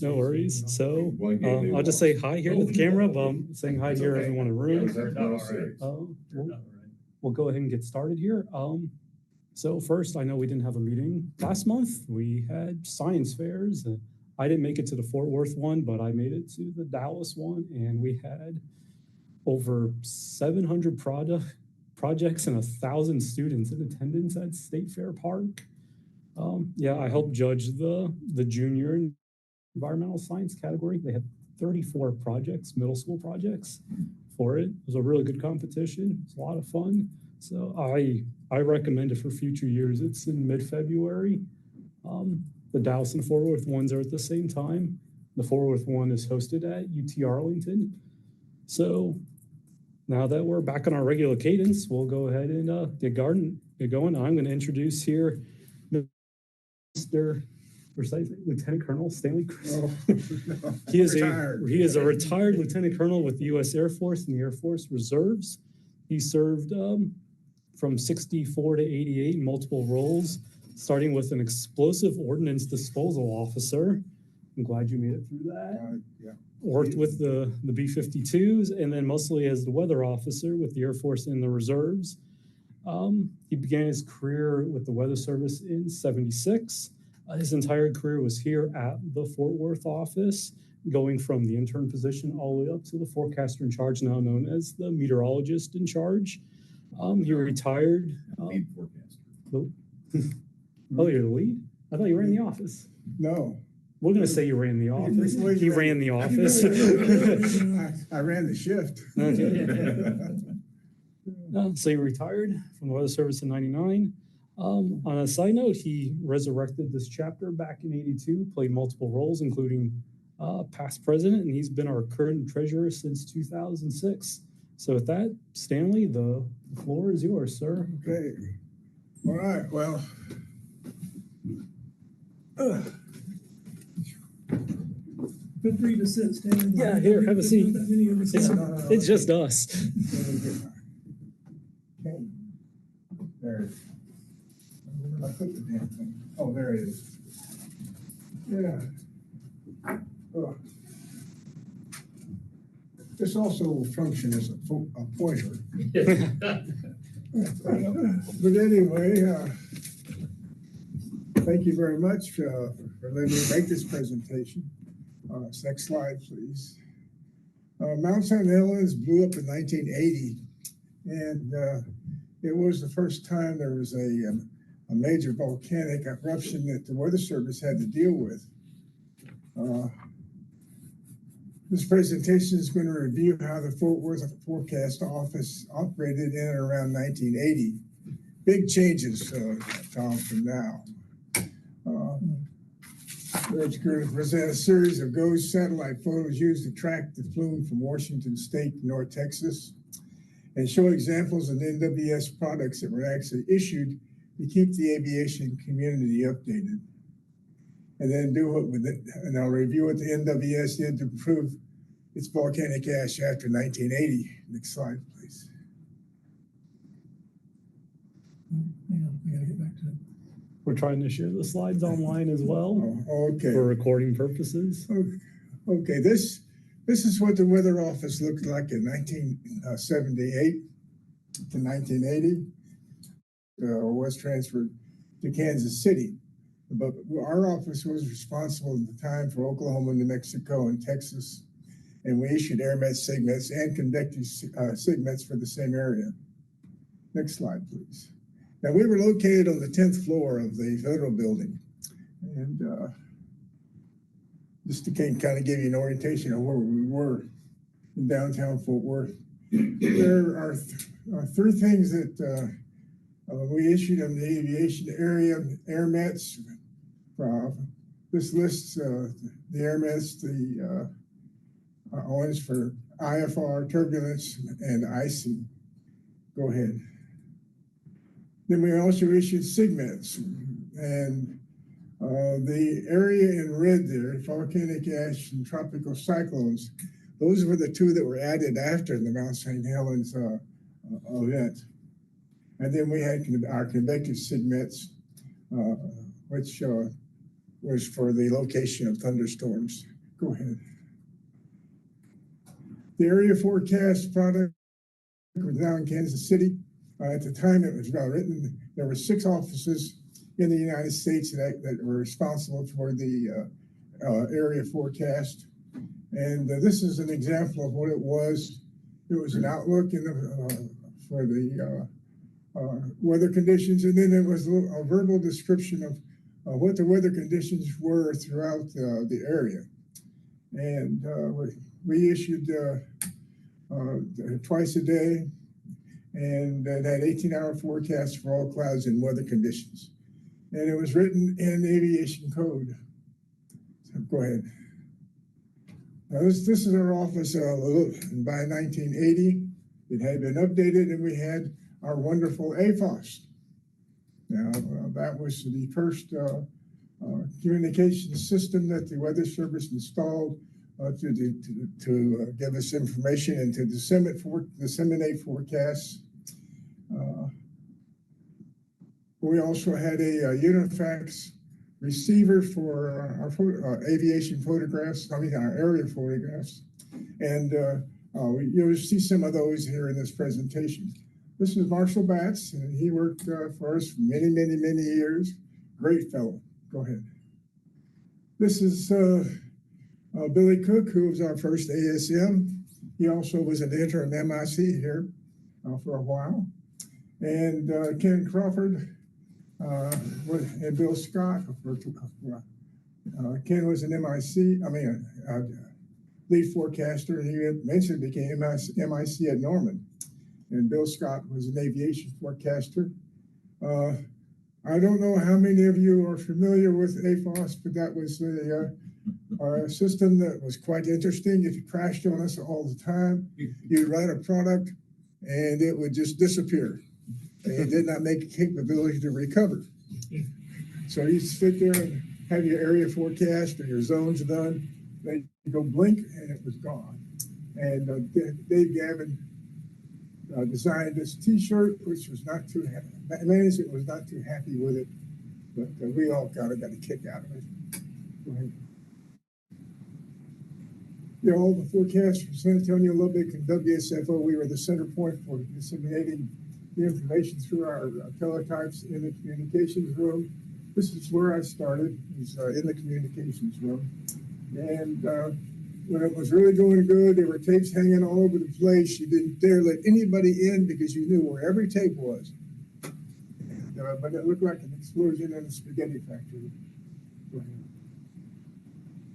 No worries. So I'll just say hi here to the camera, but I'm saying hi here everyone in the room. We'll go ahead and get started here. So first, I know we didn't have a meeting last month. We had science fairs. I didn't make it to the Fort Worth one, but I made it to the Dallas one, and we had over 700 projects and 1,000 students in attendance at State Fair Park. Yeah, I helped judge the junior environmental science category. They had 34 projects, middle school projects for it. It was a really good competition. It's a lot of fun. So I recommend it for future years. It's in mid-February. The Dallas and Fort Worth ones are at the same time. The Fort Worth one is hosted at UT Arlington. So now that we're back on our regular cadence, we'll go ahead and get going. I'm going to introduce here Mr. Lieutenant Colonel Stanley Christmas. No. He is a retired Lieutenant Colonel with the U.S. Air Force and the Air Force Reserves. He served from 64 to 88 in multiple roles, starting with an explosive ordnance disposal officer. I'm glad you made it through that. Yeah. Worked with the B-52s, and then mostly as the weather officer with the Air Force and the Reserves. He began his career with the Weather Service in '76. His entire career was here at the Fort Worth office, going from the intern position all the way up to the forecaster-in-charge, now known as the meteorologist in charge. He retired. Lead forecaster. Oh, you're the lead? I thought you were in the office. No. We're going to say you ran the office. He ran the office. I ran the shift. So he retired from the Weather Service in '99. On a side note, he resurrected this chapter back in '82, played multiple roles, including past president, and he's been our current treasurer since 2006. So with that, Stanley, the floor is yours, sir. Okay. All right. Well, feel free to sit, Stanley. Yeah, here, have a seat. It's just us. There it is. I put the damn thing. Oh, there it is. Yeah. Oh. This also will function as a pointer. But anyway, thank you very much for letting me make this presentation. Next slide, please. Mount St Helens blew up in 1980, and it was the first time there was a major volcanic eruption that the Weather Service had to deal with. This presentation is going to review how the Fort Worth Forecast Office operated in and around 1980. Big changes, Tom, from now. We're going to present a series of GOES satellite photos used to track the plume from Washington State to North Texas, and show examples of NWS products that were actually issued to keep the aviation community updated. And then and I'll review what the NWS did to improve its volcanic ash after 1980. Next slide, please. Hang on, we gotta get back to it. We're trying to share the slides online as well. Oh, okay. For recording purposes. Okay, this is what the Weather Office looked like in 1978 to 1980. Was transferred to Kansas City. But our office was responsible at the time for Oklahoma, New Mexico, and Texas. And we issued airmet segments and convective segments for the same area. Next slide, please. Now, we were located on the 10th floor of the federal building. And just to kind of give you an orientation of where we were in downtown Fort Worth. There are three things that we issued in the aviation area, airmets. This lists the airmets, the ones for IFR, turbulence, and icing. Go ahead. Then we also issued segments, and the area in red there, volcanic ash and tropical cyclones, those were the two that were added after the Mount St Helens event. And then we had our convective segments, which was for the location of thunderstorms. Go ahead. The area forecast product was now in Kansas City. At the time it was written, there were 6 offices in the United States that were responsible for the area forecast. And this is an example of what it was. It was an outlook for the weather conditions, and then there was a verbal description of what the weather conditions were throughout the area. And we issued twice a day, and that 18-hour forecast for all clouds and weather conditions. And it was written in aviation code. So go ahead. Now this is our office by 1980. It had been updated, and we had our wonderful AFOS. Now that was the first communication system that the Weather Service installed to give us information and to disseminate forecasts. We also had a Unifax receiver for our aviation photographs, our area photographs. And you'll see some of those here in this presentation. This is Marshall Batts, and he worked for us for many, many, many years. Great fellow. Go ahead. This is Billy Cook, who was our first ASM. He also was an interim MIC here for a while. And Ken Crawford and Bill Scott. Ken was an lead forecaster, and he eventually became MIC at Norman. And Bill Scott was an aviation forecaster. I don't know how many of you are familiar with AFOS, but that was a system that was quite interesting. It crashed on us all the time. You'd write a product, and it would just disappear. It did not make a capability to recover. So you sit there and have your area forecast or your zones done. Then you go blink, and it was gone. And Dave Gavin designed this T-shirt, which was not too happy. Management was not too happy with it, but we all kind of got a kick out of it. Go ahead. All the forecasts from San Antonio, Lubbock, and WSFO, we were the center point for disseminating the information through our teletypes in the communications room. This is where I started, was in the communications room. And when it was really going good, there were tapes hanging all over the place. You didn't dare let anybody in because you knew where every tape was. And, but it looked like an explosion in a spaghetti factory.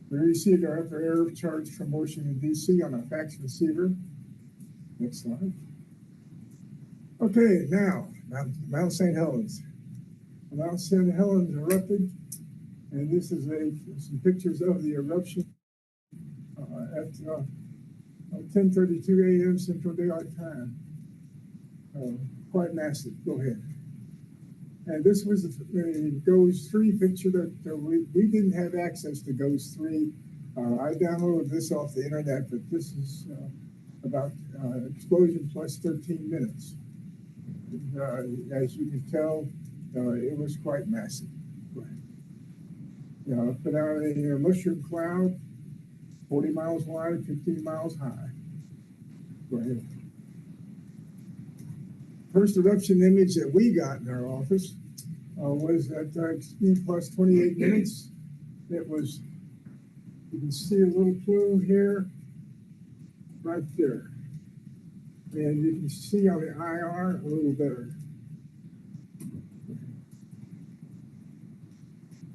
We received our upper air charge from Washington, D.C. on a fax receiver. Next slide. Okay, now, Mount St Helens. Mount St Helens erupted, and this is some pictures of the eruption at 10:32 a.m. Central Daylight Time. Quite massive. Go ahead. And this was the GOES 3 picture that we didn't have access to GOES 3. I downloaded this off the internet, but this is about explosion plus 13 minutes. As you can tell, it was quite massive. Go ahead. Put out a mushroom cloud, 40 miles wide, 15 miles high. Go ahead. First eruption image that we got in our office was at speed plus 28 minutes. It was, you can see a little plume here, right there. And you can see on the IR a little better.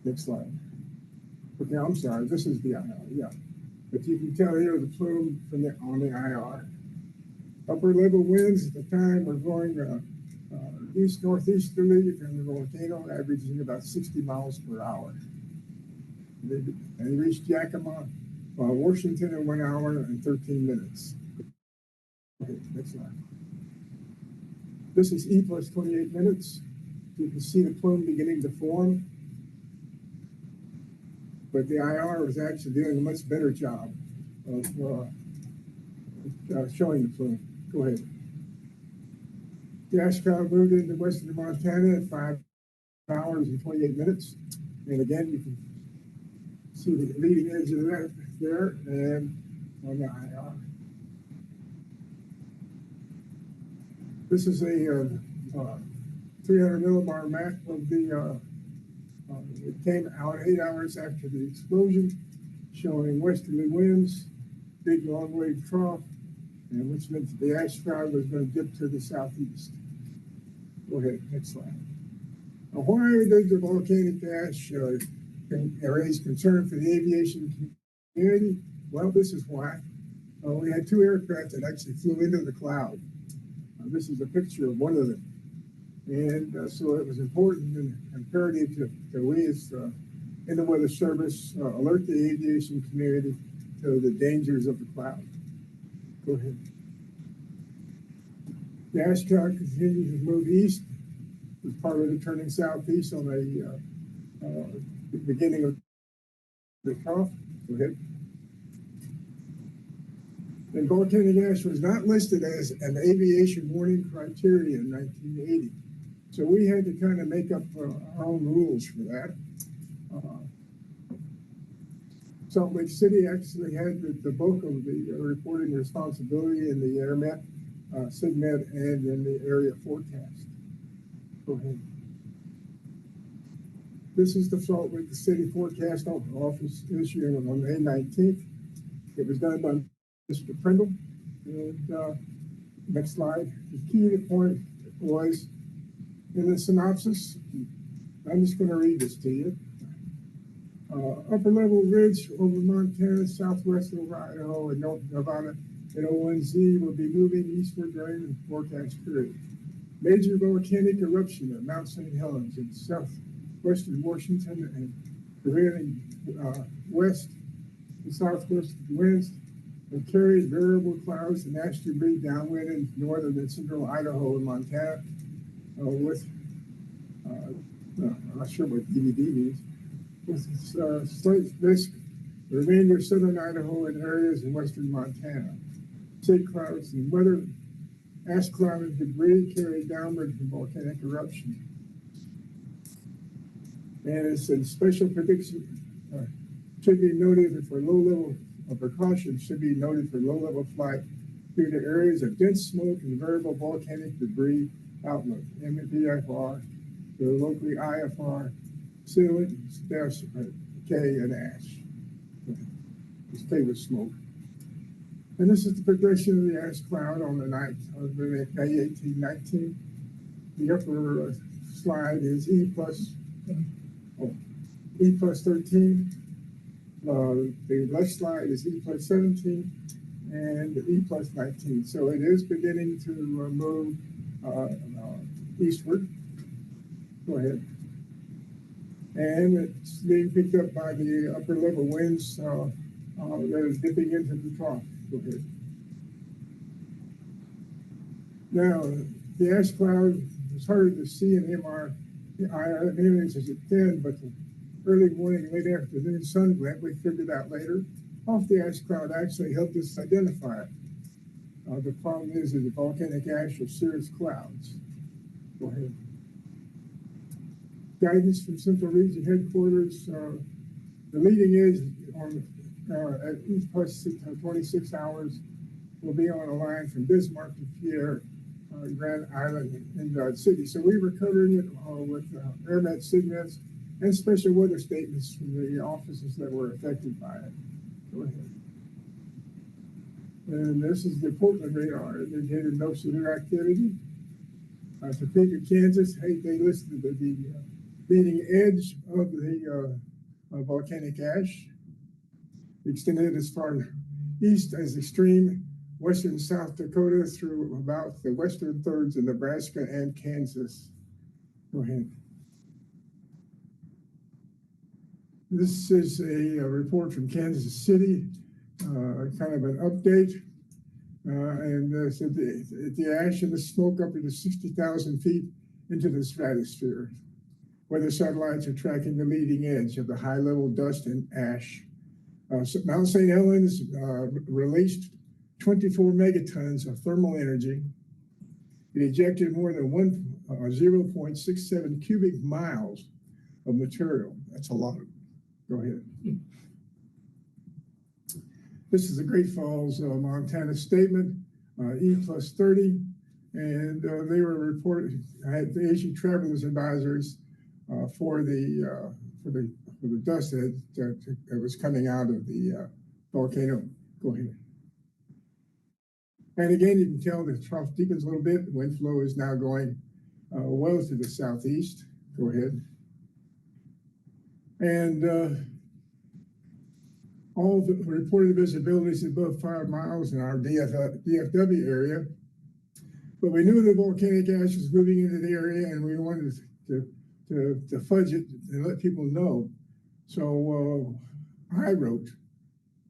Next slide. Okay, I'm sorry, this is the IR, yeah. But you can tell here the plume on the IR. Upper level winds at the time were going east-northeasterly from the volcano, averaging about 60 miles per hour. They reached Yakima, Washington in 1 hour and 13 minutes. Okay, next slide. This is E plus 28 minutes. You can see the plume beginning to form. But the IR was actually doing a much better job of showing the plume. Go ahead. The ash cloud moved into western Montana at 5 hours and 28 minutes. And again, you can see the leading edge of that there, and on the IR. This is a 300 millibar map of the, it came out 8 hours after the explosion, showing westerly winds, big long wave trough, and which meant that the ash cloud was going to dip to the southeast. Go ahead, next slide. Now, why did the volcanic ash raise concern for the aviation community? Well, this is why. We had 2 aircraft that actually flew into the cloud. This is a picture of one of them. And so it was important and imperative to we as in the Weather Service alert the aviation community to the dangers of the cloud. Go ahead. The ash cloud continues to move east, as part of it turning southeast on the beginning of the trough. Go ahead. And volcanic ash was not listed as an aviation warning criteria in 1980. So we had to kind of make up our own rules for that. Salt Lake City actually had the bulk of the reporting responsibility in the AirMet, SIGMET, and in the area forecast. Go ahead. This is the Salt Lake City Forecast Office issued on May 19th. It was done by Mr. Prindle. And next slide. The key point was in the synopsis. I'm just going to read this to you. Upper level ridge over Montana, southwest over Idaho, and North Nevada at O1Z will be moving eastward during the forecast period. Major volcanic eruption at Mount St Helens in southwestern Washington and prevailing west and southwest winds and carried variable clouds and ash debris downwind in northern and central Idaho and Montana with, I'm not sure what DVD means, with slight risk, the remainder of southern Idaho and areas in western Montana. Thick clouds and weather, ash cloud and debris carried downward from volcanic eruption. And it's a special prediction should be noted for low level of precaution should be noted for low level flight due to areas of dense smoke and variable volcanic debris outlook, MVFR, the locally IFR, ceiling, K, and ash. It's K with smoke. And this is the progression of the ash cloud on the night of May 18, 19. The upper slide is E plus 13. The left slide is E plus 17 and E plus 19. So it is beginning to move eastward. Go ahead. And it's being picked up by the upper level winds that are dipping into the trough. Go ahead. Now, the ash cloud is harder to see in MR images as it thin, but the early morning, late afternoon sun glint, we figured out later, off the ash cloud actually helped us identify it. The problem is that the volcanic ash are cirrus clouds. Go ahead. Guidance from Central Region Headquarters, the leading edge on at each plus 26 hours will be on a line from Bismarck to Pierre, Grand Island, and City. So we were covering it with AirMet, SIGMETs, and special weather statements from the offices that were affected by it. Go ahead. And this is the Portland radar. It indicated no severe activity. Topeka, Kansas, they listed the leading edge of the volcanic ash, extended as far east as extreme western South Dakota through about the western thirds of Nebraska and Kansas. Go ahead. This is a report from Kansas City, kind of an update. And so the ash and the smoke up into 60,000 feet into the stratosphere, where the satellites are tracking the leading edge of the high-level dust and ash. Mount St Helens released 24 megatons of thermal energy. It ejected more than 0.67 cubic miles of material. That's a lot. Go ahead. This is the Great Falls, Montana statement, E+30, and they were reported. I had the issued travelers advisories for the dust that was coming out of the volcano. Go ahead. And again, you can tell the trough deepens a little bit. The wind flow is now going well to the southeast. Go ahead. And all the reported visibilities above 5 miles in our DFW area. But we knew the volcanic ash was moving into the area, and we wanted to fudge it and let people know. So I wrote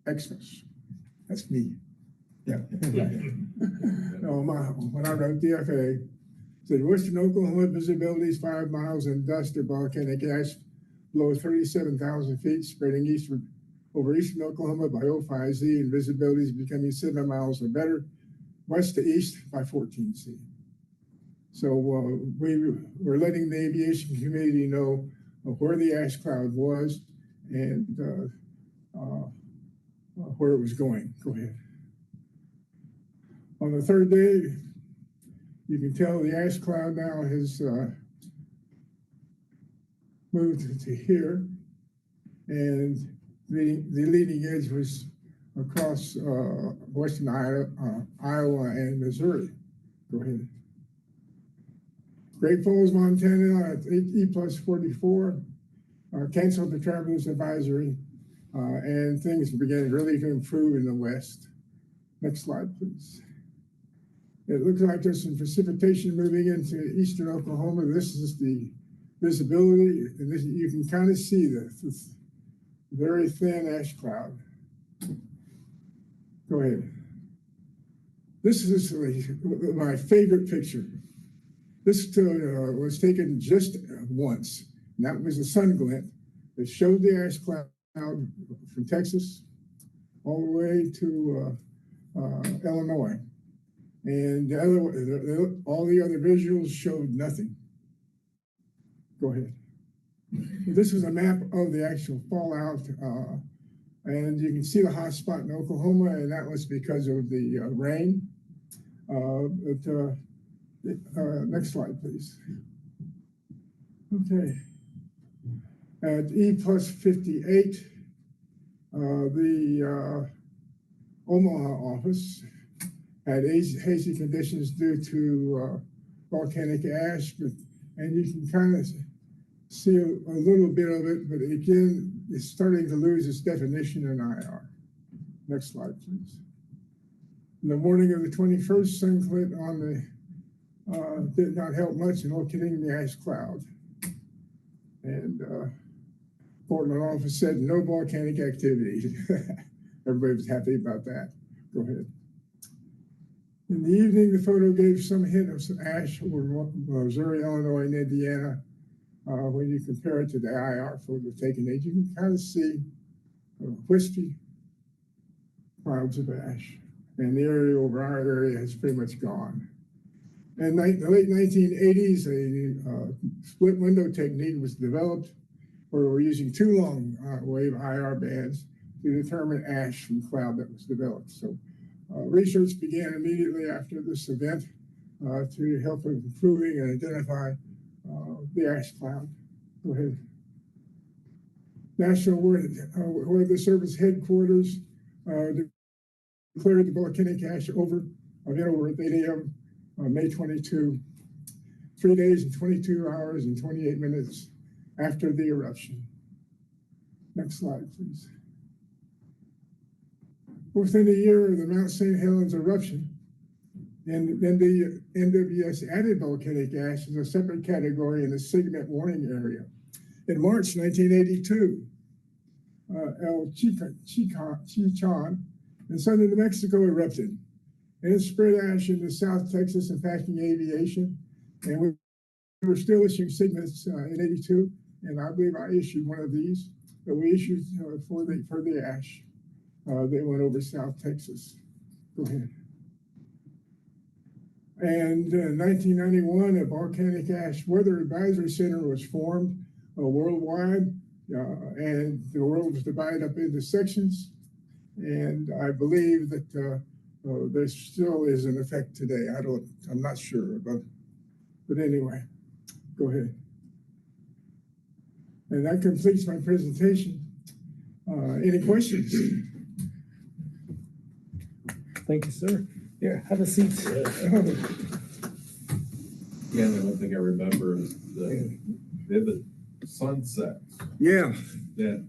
Xmas. That's me. Yeah. No, when I wrote DFA, said Western Oklahoma visibilities 5 miles and dust of volcanic ash below 37,000 feet, spreading eastward over eastern Oklahoma by 05Z, and visibilities becoming 7 miles or better, west to east by 14C. So we were letting the aviation community know where the ash cloud was and where it was going. Go ahead. On the third day, you can tell the ash cloud now has moved to here, and the leading edge was across western Iowa and Missouri. Go ahead. Great Falls, Montana at E+44 canceled the travelers advisory, and things began really to improve in the west. Next slide, please. It looks like there's some precipitation moving into eastern Oklahoma. This is the visibility, and this, you can kind of see this very thin ash cloud. Go ahead. This is my favorite picture. This was taken just once, and that was a sun glint that showed the ash cloud from Texas all the way to Illinois. And all the other visuals showed nothing. Go ahead. This is a map of the actual fallout, and you can see the hot spot in Oklahoma, and that was because of the rain. Next slide, please. Okay. At E+58, the Omaha office had hazy conditions due to volcanic ash, and you can kind of see a little bit of it, but again, it's starting to lose its definition in IR. Next slide, please. In the morning of the 21st, sun glint on the did not help much in locating the ash cloud. And Portland office said no volcanic activity. Everybody was happy about that. Go ahead. In the evening, the photo gave some hint of some ash over Missouri, Illinois, and Indiana. When you compare it to the IR photo taken, you can kind of see wispy clouds of ash. And the area over our area has pretty much gone. In the late 1980s, a split window technique was developed where we're using 2 long wave IR bands to determine ash from cloud that was developed. So research began immediately after this event to help with improving and identify the ash cloud. Go ahead. National Weather Service headquarters declared the volcanic ash over at 8 a.m. May 22, 3 days and 22 hours and 28 minutes after the eruption. Next slide, please. Within a year of the Mount St Helens eruption, and then the NWS added volcanic ash as a separate category in the segment warning area. In March 1982, El Chichon in southern New Mexico erupted, and it spread ash into South Texas, impacting aviation. And we were still issuing signals in '82, and I believe I issued one of these that we issued for the ash that went over South Texas. Go ahead. And in 1991, a volcanic ash weather advisory center was formed worldwide, and the world was divided up into sections. And I believe that there still is in effect today. I'm not sure, but anyway, go ahead. And that completes my presentation. Any questions? Thank you, sir. Yeah, have a seat. Yeah, the one thing I remember is the vivid sunsets. Yeah, That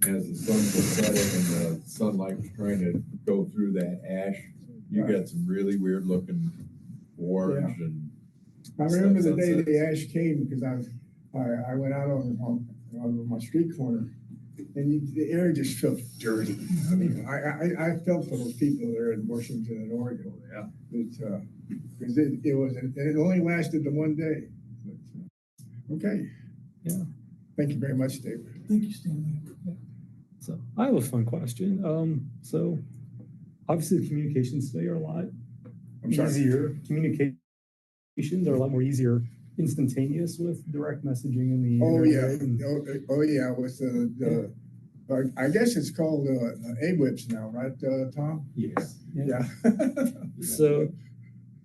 as the sun was setting and the sunlight was trying to go through that ash, you Right. got some really weird looking orange and I remember the day sunsets. the ash came because I went out on my street corner, and the air just felt dirty. I mean, I felt for those people there in Washington and Oregon. Yeah. Because it only lasted the one day. But, okay. Yeah. Thank you very much, David. Thank you, Stanley. So I have a fun question. So obviously the communications today are a lot I'm sorry. easier. Communications are a lot more easier, instantaneous with direct messaging in the Oh yeah. internet and- Oh yeah. With the I guess it's called AWIPS now, right, Tom? Yes. Yeah.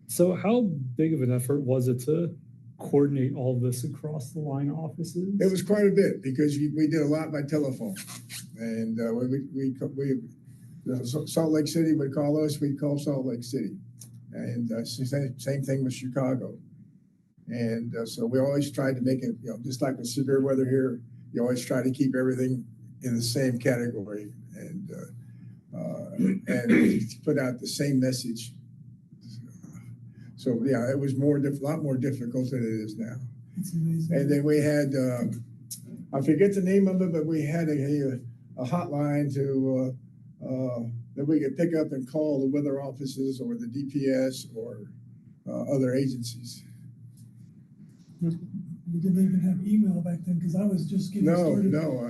So how big of an effort was it to coordinate all this across the line offices? It was quite a bit because we did a lot by telephone, and Salt Lake City would call us, we'd call Salt Lake City, and same thing with Chicago, and so we always tried to make it, just like with severe weather here, you always try to keep everything in the same category, and put out the same message. So yeah, it was a lot more difficult than it is now. It's amazing. And then we had, I forget the name of it, but we had a hotline that we could pick up and call the weather offices or the DPS or other agencies. We didn't even have email back then because I was just getting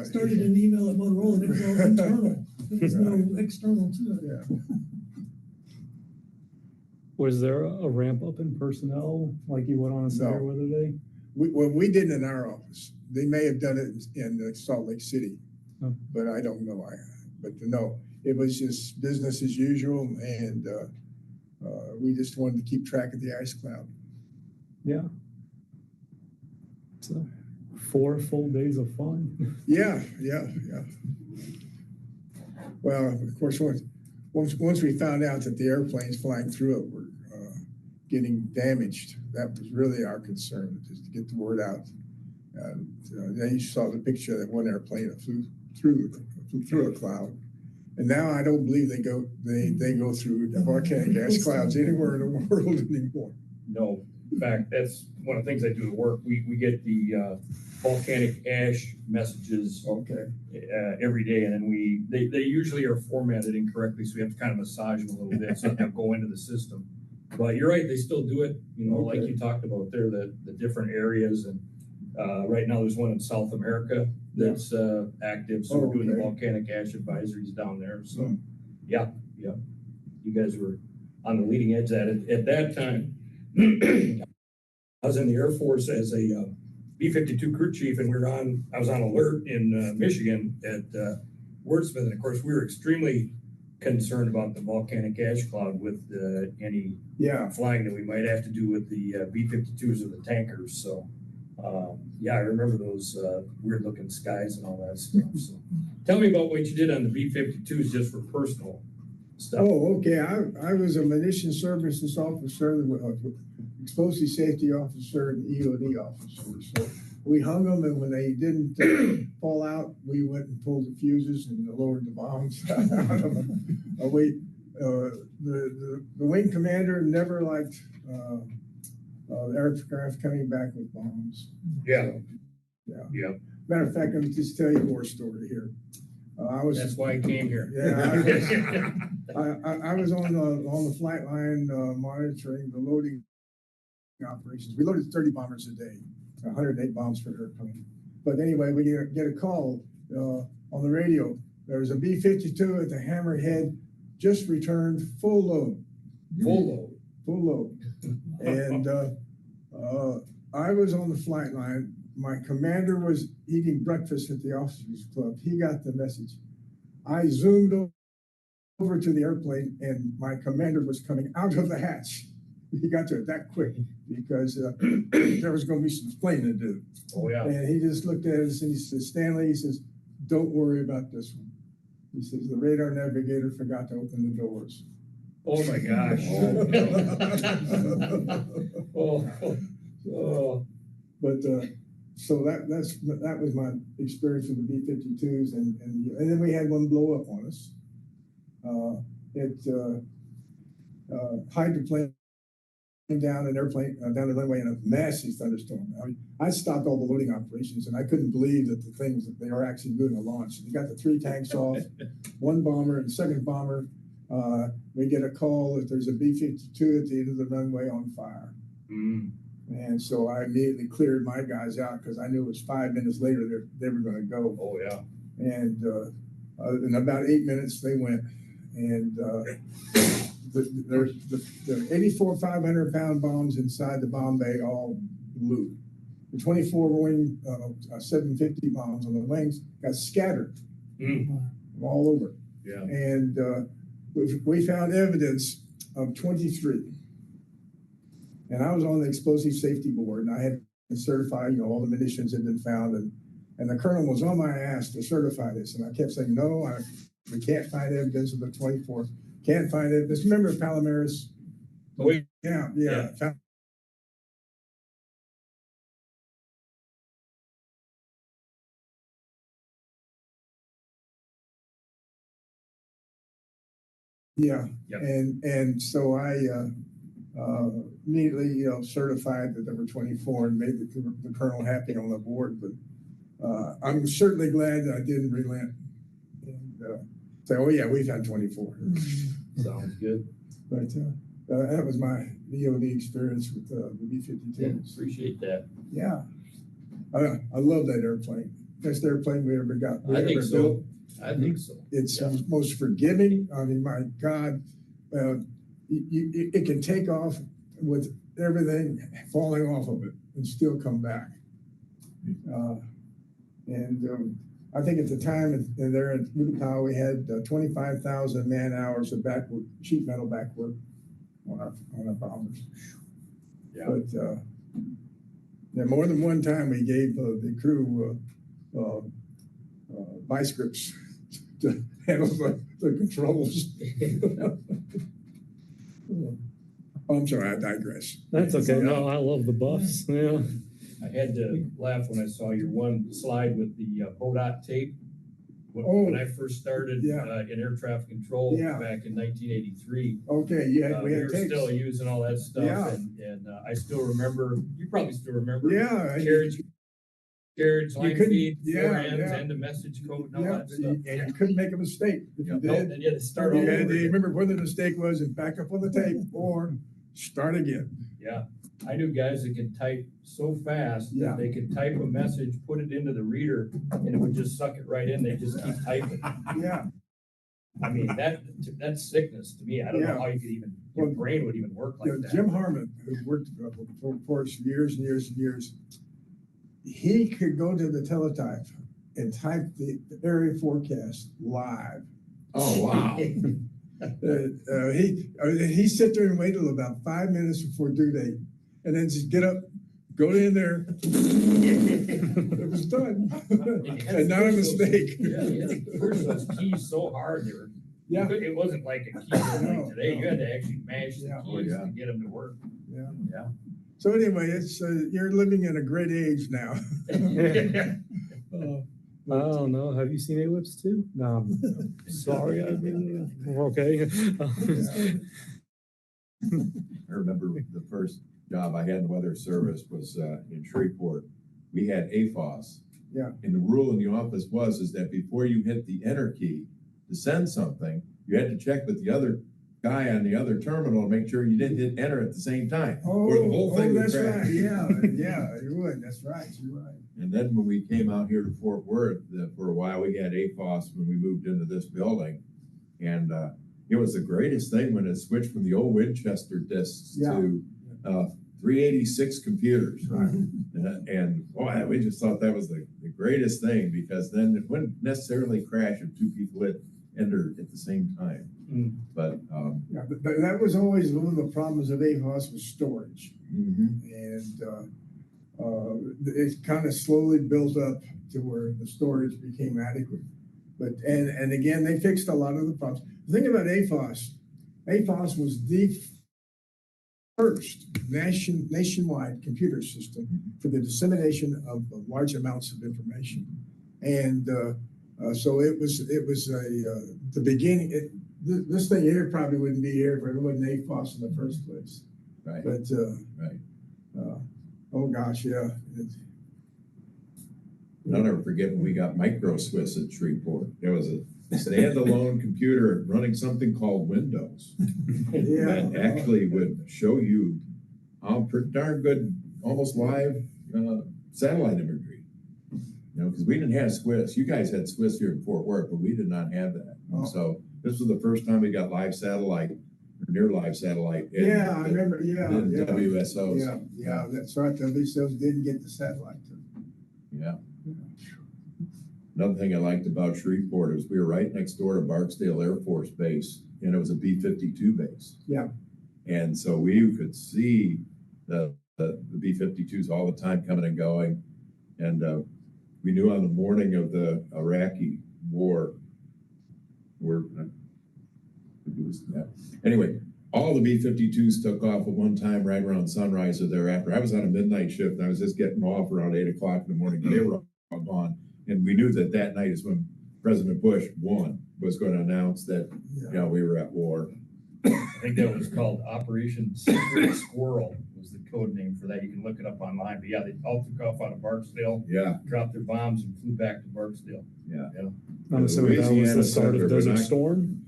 started an email at Motorola, and it was all internal. There was no external to it. Yeah. Was there a ramp up in personnel like you went on a severe weather day? We didn't in our office. They may have done it in Salt Lake City, but I don't know. No, it was just business as usual, and we just wanted to keep track of the ice cloud. Yeah. So 4 full days of fun. Yeah. Well, of course, once we found out that the airplanes flying through it were getting damaged, that was really our concern, just to get the word out. Then you saw the picture of that one airplane that flew through a cloud, and now I don't believe they go through the volcanic gas clouds anywhere in the world anymore. No, in fact, that's one of the things I do at work. We get the volcanic ash messages every day, and then they usually are formatted incorrectly, so we have to kind of massage them a little bit so they go into the system. But you're right, they still do it, like you talked about there, the different areas, and right now there's one in South America that's active, so we're doing the volcanic ash advisories down there. So yeah, you guys were on the leading edge at it. At that time, I was in the Air Force as a B-52 crew chief, and I was on alert in Michigan at Wordsmith, and of course we were extremely concerned about the volcanic ash cloud with any flying that we might have to do with the B-52s or the tankers. So I remember those weird looking skies and all that stuff. So tell me about what you did on the B-52s just for personal stuff. Oh, okay. I was a munitions services officer, explosive safety officer, and EOD officer. So we hung them, and when they didn't fall out, we went and pulled the fuses and lowered the bombs out of them. The wing commander never liked aircraft coming back with bombs. Yeah. Matter of fact, let me just tell you a war story here. That's why I came here. I was on the flight line monitoring the loading operations. We loaded 30 bombers a day, 108 bombs per airplane. But anyway, we get a call on the radio. There was a B-52 at the Hammerhead, just returned, full load. And I was on the flight line. My commander was eating breakfast at the officers club. He got the message. I zoomed over to the airplane, and my commander was coming out of the hatch. He got to it that quick because there was going to be some explaining to do. Oh, yeah. And he just looked at us and he says, Stanley, he says, don't worry about this one. He says, the radar navigator forgot to open the doors. Oh, my gosh. Oh, oh. But so that was my experience with the B-52s, and then we had one blow up on us. Hydroplane down an airplane down the runway in a massive thunderstorm. I mean, I stopped all the loading operations, and I couldn't believe that the things that they are actually doing a launch. You got the 3 tanks off, 1 bomber, and the second bomber. We get a call that there's a B-52 at the end of the runway on fire. Mm. And so I immediately cleared my guys out because I knew it was 5 minutes later they were going to go. Oh, yeah. And in about 8 minutes they went. And the 84 500-pound bombs inside the bomb bay all blew. The 24 wing 750 bombs on the wings got scattered all over. Yeah. And we found evidence of 23. And I was on the explosive safety board, and I had to certify, all the munitions had been found, and the colonel was on my ass to certify this. And I kept saying, no, we can't find evidence of the 24. Can't find evidence. Remember Palomares? Oh, wait. Yeah. Yeah. Yep. And so I immediately, certified that there were 24 and made the colonel happy on the board. But I'm certainly glad that I didn't relent and say, oh yeah, we've had 24. Sounds good. But that was my DOD experience with the B-52. Yeah, appreciate that. Yeah. I love that airplane. Best airplane we ever got. I think so. I think so. It's most forgiving. I mean, my God, it can take off with everything falling off of it and still come back. I think at the time there in Utah, we had 25,000 man hours of sheet metal back work on our bombers. Yeah. But more than one time we gave the crew vice grips to handle the controls. I'm sorry, I digress. That's okay. No, I love the buffs. Yeah. I had to laugh when I saw your one slide with the BODOT tape. When I first started in air traffic control back in 1983. Okay, we had were tapes. still using all that stuff, and I still remember. You probably still remember. Yeah, carriage, line feed, four ends, yeah. and the message code, and all that stuff. And you couldn't make a mistake if you No, did. then you had to start all You over had to again. remember where the mistake was and back up on the tape or start again. Yeah, I knew guys that could type so fast Yeah. that they could type a message, put it into the reader, and it would just suck it right in. They just keep typing. Yeah. I mean, that's sickness to me. I don't know how you could even, your brain would even work like that. Jim Harmon, who worked for us years and years and years, he could go to the teletype and type the area forecast live. Oh, wow. He sit there and wait till about 5 minutes before due date, and then just get up, go in there. It was done, and not a mistake. Yeah, you had to push those keys so hard. Yeah. It wasn't like a key like today. You had to actually mash the Yeah. keys to get them to work. Yeah. Yeah. So anyway, it's you're living in a great age now. I don't know. Have you seen A-Lips too? No, I'm sorry. I mean, okay. I remember the first job I had in the weather service was in Shreveport. We had AFOS. Yeah. And the rule in the office is that before you hit the enter key to send something, you had to check with the other guy on the other terminal to make sure you didn't hit enter at the same time. Or the whole thing would that's crash. right. Yeah, you would. That's right. You're right. And then when we came out here to Fort Worth, for a while, we had AFOS when we moved into this building. And it was the greatest thing when it switched from the old Winchester discs to 386 computers. Right. And boy, we just thought that was the greatest thing, because then it wouldn't necessarily crash if two people hit enter at the same time. Mm. But, Yeah, but that was always one of the problems of AFOS was storage. mhm. And it kind of slowly built up to where the storage became adequate. But, and again, they fixed a lot of the problems. The thing about AFOS was the first nationwide computer system for the dissemination of large amounts of information. And so it was the beginning. This thing here probably wouldn't be here if it wasn't AFOS in the first place. Right. But Right. Oh gosh, yeah. I'll never forget when we got micro Swiss at Shreveport. There was a standalone computer running something called Windows. Yeah. That actually would show you pretty darn good, almost live satellite imagery. You know, because we didn't have Swiss. You guys had Swiss here in Fort Worth, but we did not have that. Oh. So this was the first time we got live satellite, or near live satellite. Yeah, I remember. Yeah, yeah. WSOs. Yeah, that's right. The WSOs didn't get the satellite. Yeah. Another thing I liked about Shreveport is we were right next door to Barksdale Air Force Base, and it was a B-52 base. Yeah. And so we could see the B-52s all the time coming and going. And we knew on the morning of the Iraqi war, anyway, all the B-52s took off at one time right around sunrise or thereafter. I was on a midnight shift, and I was just getting off around 8 o'clock in the morning. They were all gone. And we knew that that night is when President Bush was going to announce that, we were at war. I think that was called Operation Secret Squirrel was the code name for that. You can look it up online. But yeah, they all took off out of Barksdale, Yeah. dropped their bombs, and flew back to Barksdale. Yeah. I'm assuming that was Louisiana the start of Senator Desert Bernard- Storm.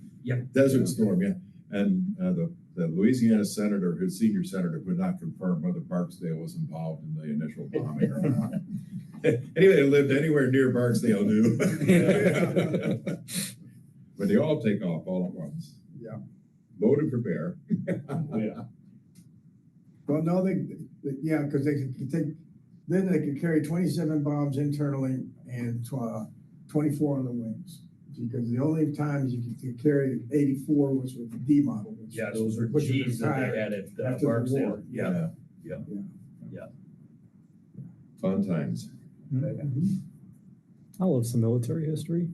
Desert Storm, yeah. And the Louisiana senator, his senior senator, would not confirm whether Barksdale was involved in the initial bombing or not. Anybody that lived anywhere near Barksdale knew. But they all take off all at once. Yeah. Load and prepare. Yeah. Well, no, because they could take, then they could carry 27 bombs internally and 24 on the wings. Because the only times you could carry 84 was with the D model. Yeah, those were which was G's that retired they had at after the Barksdale. war. Yeah. Fun times. I love some military history.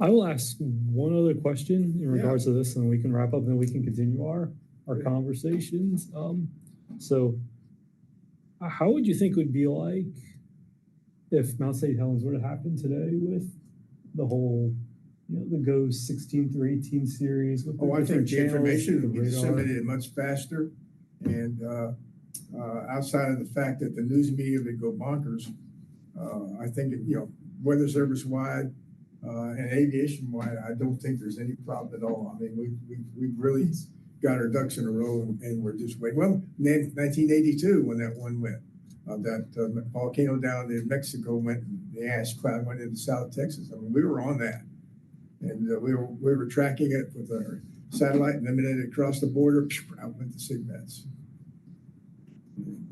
I will ask one other question in regards to this, and then we can wrap up, and then we can continue our conversations. So how would you think it would be like if Mount St. Helens were to happen today with the whole, the GOES 16 through 18 series? With I think the information would be radar? disseminated much faster. And outside of the fact that the news media would go bonkers, I think, weather service wide and aviation wide, I don't think there's any problem at all. I mean, we've really got our ducks in a row, and we're just waiting. Well, 1982, when that one went, that volcano down in Mexico went, the ash cloud went into South Texas. I mean, we were on that, and we were tracking it with our satellite, and the minute it crossed the border, out went the SIGMETs.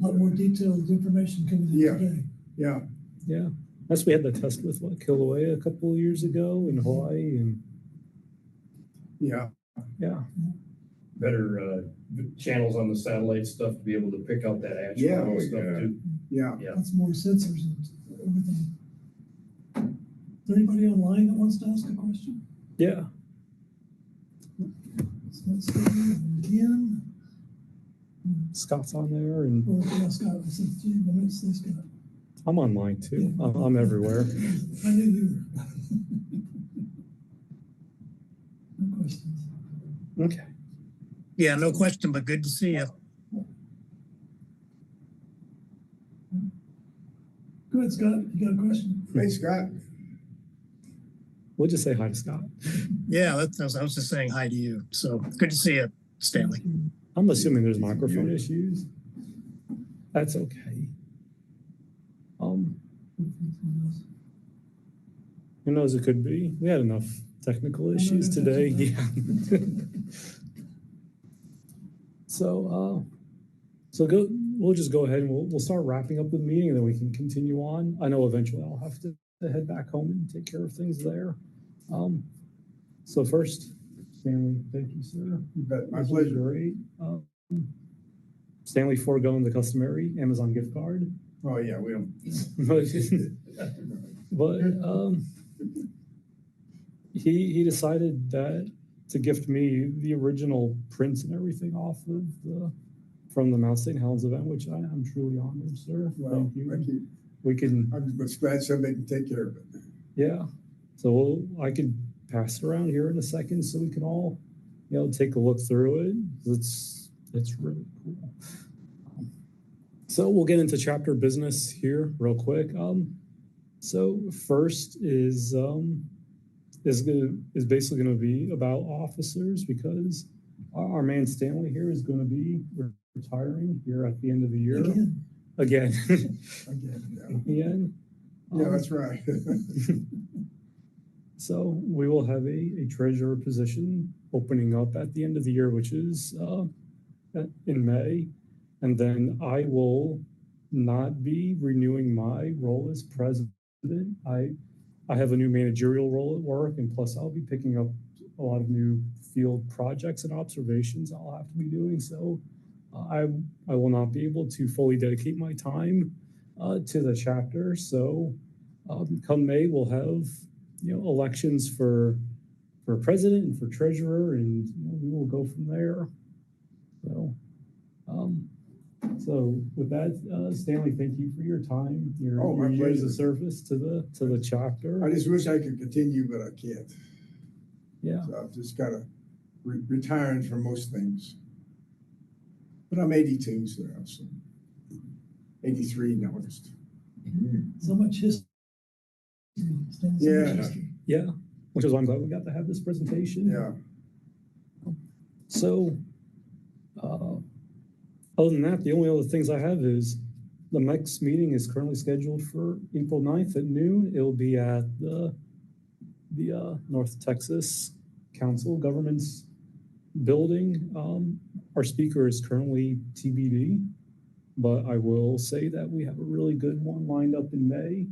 A lot more detailed information coming in today. Yeah. Yeah. That's, we had the test with Kilauea a couple of years ago in Hawaii, and Yeah. Better channels on the satellite stuff to be able to pick out that ash Yeah. cloud stuff too. Yeah. Lots more sensors and everything. Is there anybody online that wants to ask a question? yeah. So let's go again. Scott's on there, and Oh, yeah, Scott, I said, gee, let me say Scott. I'm online too. I'm everywhere. I knew you were. No questions. Okay. Yeah, no question, but good to see you. Go ahead, Scott, you got a question? Hey, Scott. We'll just say hi to Scott. Yeah, I was just saying hi to you. So good to see you, Stanley. I'm assuming there's microphone issues. That's okay. Who knows, it could be. We had enough technical issues today. Yeah. So we'll just go ahead and we'll start wrapping up the meeting, and then we can continue on. I know eventually I'll have to head back home and take care of things there. So first, Stanley, thank you, sir. You bet, my This was pleasure. Great. Stanley foregoing the customary Amazon gift card. Oh, yeah, we don't. But he decided that to gift me the original prints and everything off of from the Mount St Helens event, which I'm truly honored, sir. Well, Thank you. We can, I'm just glad somebody can take care of it. yeah. So I could pass it around here in a second so we can all, take a look through it. It's really cool. So we'll get into chapter business here real quick. So first is basically going to be about officers, because our man Stanley here is going to be retiring here at the end of the year. Again. Again. Yeah, that's right. So we will have a treasurer position opening up at the end of the year, which is in May. And then I will not be renewing my role as president. I have a new managerial role at work, and plus I'll be picking up a lot of new field projects and observations I'll have to be doing. So I will not be able to fully dedicate my time to the chapter. So come May, we'll have elections for president and for treasurer, and we will go from there. So with that, Stanley, thank you for your time, your years of service to the chapter. I just wish I could continue, but I can't. Yeah. So I've just got to retiring from most things. But I'm 82, so 83 in August. So much history. Yeah. Which is why I'm glad we got to have this presentation. Yeah. So, other than that, the only other things I have is the next meeting is currently scheduled for April 9th at noon. It'll be at the North Texas Council Governments building. Our speaker is currently TBD, but I will say that we have a really good one lined up in May.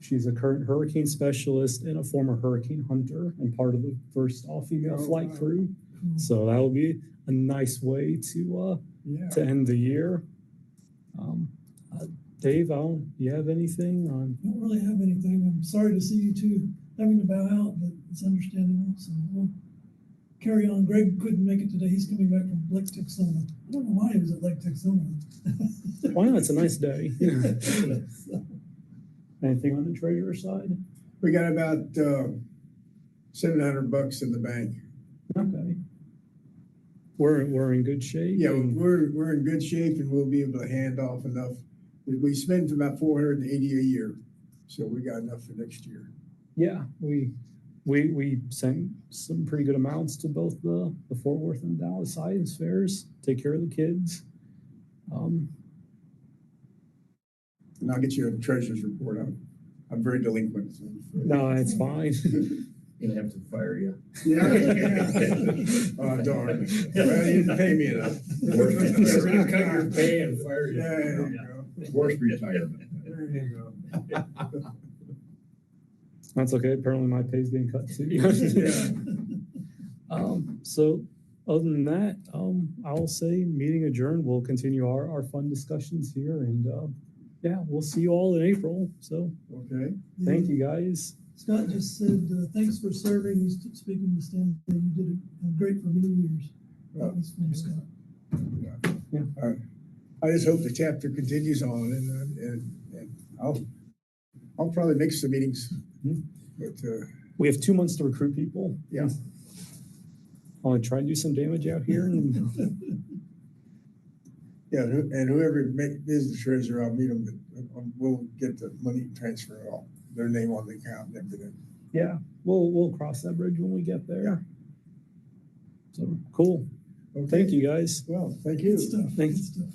She's a current hurricane specialist and a former hurricane hunter and part of the first all-female flight crew. So that will be a nice way to end the year. Dave, you have anything on? I don't really have anything. I'm sorry to see you two having to bow out, but it's understandable. So we'll carry on. Greg couldn't make it today. He's coming back from Lake Texoma. I don't know why he was at Lake Texoma. Why not? It's a nice day. Anything on the treasurer side? We got about $700 in the bank. Okay. We're in good shape. Yeah, we're in good shape, and we'll be able to hand off enough. We spend about $480 a year, so we got enough for next year. Yeah, we sent some pretty good amounts to both the Fort Worth and Dallas science fairs. Take care of the kids. And I'll get you a treasurer's report. I'm very delinquent. So. No, it's fine. Gonna have to fire you. Yeah. Oh, darn. Well, you didn't pay me enough. We're gonna cut your pay and fire you. Yeah, there you go. Forced retirement. There you go. That's okay. Apparently my pay's getting cut too. So other than that, I'll say meeting adjourned. We'll continue our fun discussions here, and we'll see you all in April. So Okay. thank you guys. Scott just said, thanks for serving. He's speaking to Stanley. You did it great for many years. That was from Scott. Yeah. I just hope the chapter continues on, and I'll probably mix the meetings. But We have 2 months to recruit people. yeah. I'll try and do some damage out here. And Yeah, and whoever is the treasurer, I'll meet them. We'll get the money transfer off their name on the account and everything. yeah, we'll cross that bridge when we get there. Yeah. So cool. Okay. Thank you guys. Well, thank you. Good stuff. Thanks. Good stuff.